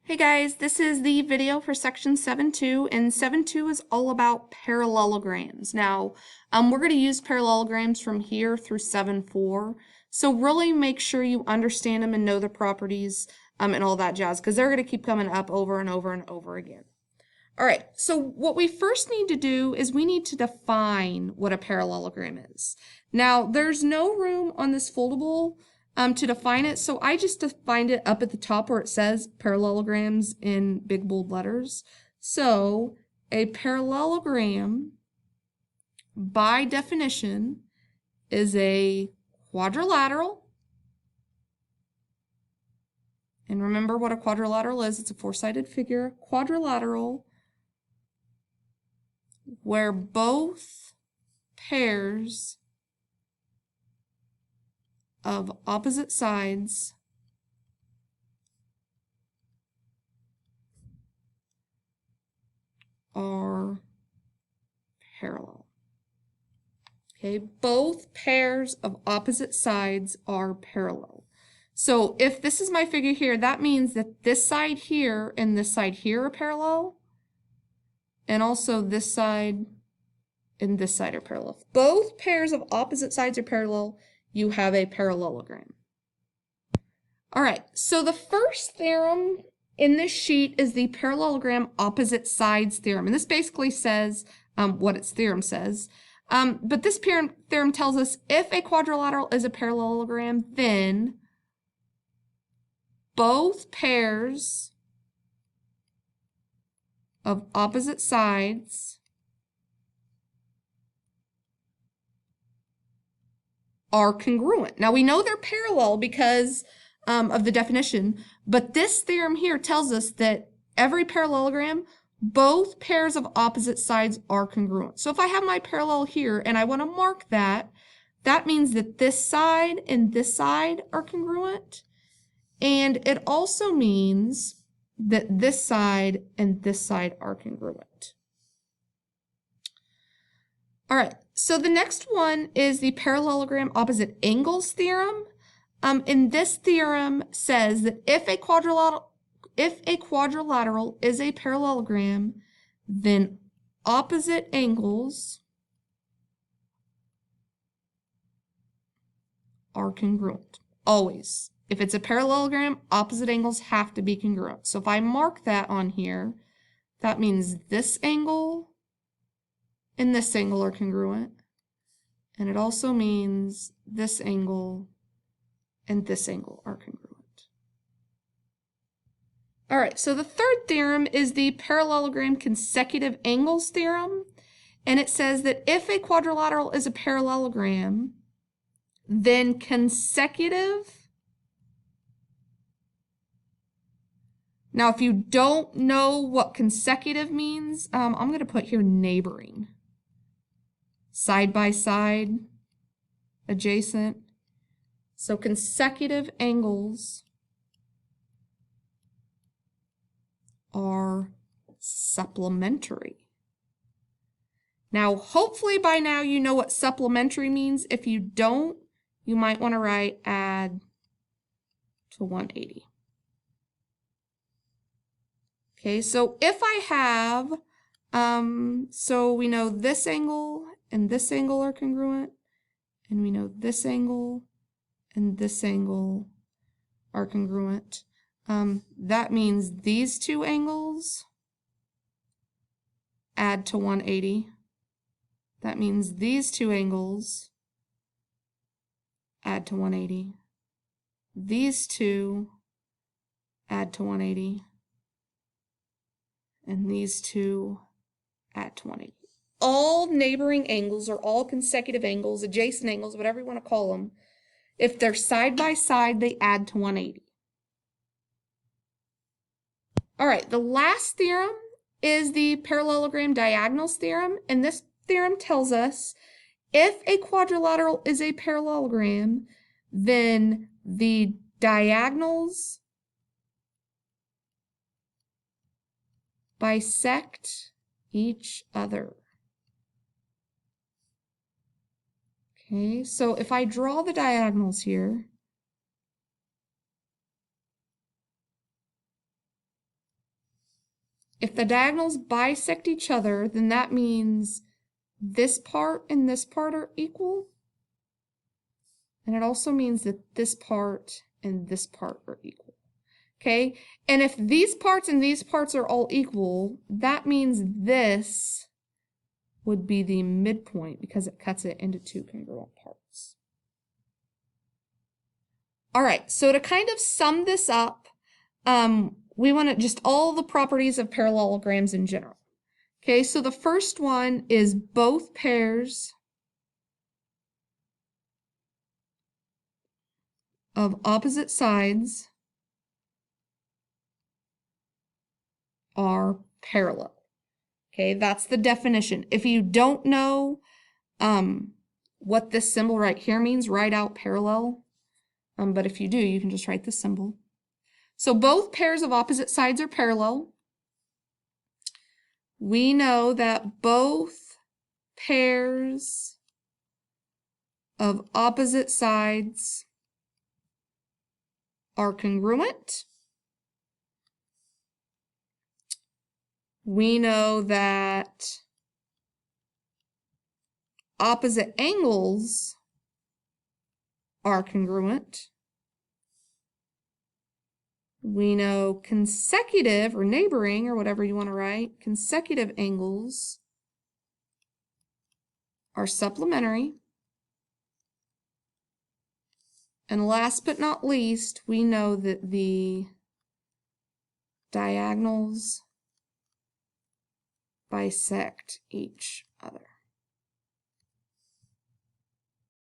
Hey guys, this is the video for section 7.2, and 7.2 is all about parallelograms. Now, we're going to use parallelograms from here through 7.4, so really make sure you understand them and know the properties and all that jazz, because they're going to keep coming up over and over and over again. All right, so what we first need to do is we need to define what a parallelogram is. Now, there's no room on this foldable to define it, so I just defined it up at the top where it says parallelograms in big bold letters. So a parallelogram, by definition, is a quadrilateral. And remember what a quadrilateral is. It's a four-sided figure. Quadrilateral where both pairs of opposite sides are parallel. Okay, both pairs of opposite sides are parallel. So if this is my figure here, that means that this side here and this side here are parallel, and also this side and this side are parallel. If both pairs of opposite sides are parallel, you have a parallelogram. All right, so the first theorem in this sheet is the parallelogram opposite sides theorem. And this basically says what its theorem says. But this theorem tells us if a quadrilateral is a parallelogram, then both pairs of opposite sides are congruent. Now we know they're parallel because of the definition, but this theorem here tells us that every parallelogram, both pairs of opposite sides are congruent. So if I have my parallel here and I want to mark that, that means that this side and this side are congruent. And it also means that this side and this side are congruent. All right, so the next one is the parallelogram opposite angles theorem. And this theorem says that if a quadrilateral is a parallelogram, then opposite angles are congruent, always. If it's a parallelogram, opposite angles have to be congruent. So if I mark that on here, that means this angle and this angle are congruent. And it also means this angle and this angle are congruent. All right, so the third theorem is the parallelogram consecutive angles theorem. And it says that if a quadrilateral is a parallelogram, then consecutive. Now, if you don't know what consecutive means, I'm going to put here neighboring. Side by side, adjacent. So consecutive angles are supplementary. Now, hopefully by now you know what supplementary means. If you don't, you might want to write add to 180. Okay, so if I have, so we know this angle and this angle are congruent, and we know this angle and this angle are congruent. That means these two angles add to 180. That means these two angles add to 180. These two add to 180. And these two add to 180. All neighboring angles or all consecutive angles, adjacent angles, whatever you want to call them, if they're side by side, they add to 180. All right, the last theorem is the parallelogram diagonals theorem, and this theorem tells us if a quadrilateral is a parallelogram, then the diagonals bisect each other. Okay, so if I draw the diagonals here, If the diagonals bisect each other, then that means this part and this part are equal. And it also means that this part and this part are equal. Okay, and if these parts and these parts are all equal, that means this would be the midpoint because it cuts it into two congruent parts. All right, so to kind of sum this up, we want to just all the properties of parallelograms in general. Okay, so the first one is both pairs of opposite sides are parallel. Okay, that's the definition. If you don't know what this symbol right here means, write out parallel. But if you do, you can just write the symbol. So both pairs of opposite sides are parallel. We know that both pairs of opposite sides are congruent. We know that opposite angles are congruent. We know consecutive or neighboring or whatever you want to write, consecutive angles are supplementary. And last but not least, we know that the diagonals bisect each other.